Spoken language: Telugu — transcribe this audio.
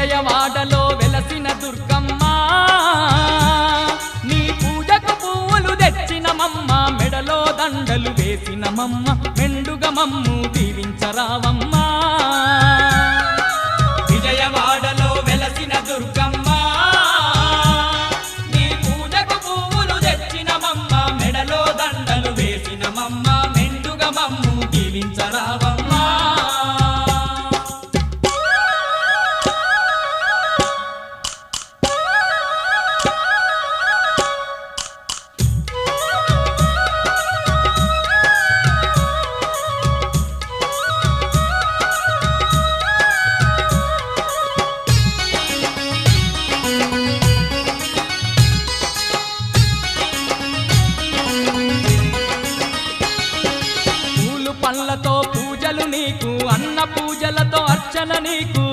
విజయవాడలో వెలసిన దుర్గమ్మ నీ పూజకు పువ్వులు తెచ్చినమమ్మ మెడలో దండలు వేసినమమ్మ మెండుగా మమ్ము దీవించరావమ్మ విజయవాడలో వెలసిన దుర్గమ్మ నీ పూజకు పువ్వులు తెచ్చినమమ్మ మెడలో దండలు వేసినమమ్మ మెండుగా మమ్ము దీవించరావమ్మ పండ్లతో పూజలు నీకు అన్న పూజలతో అర్చన నీకు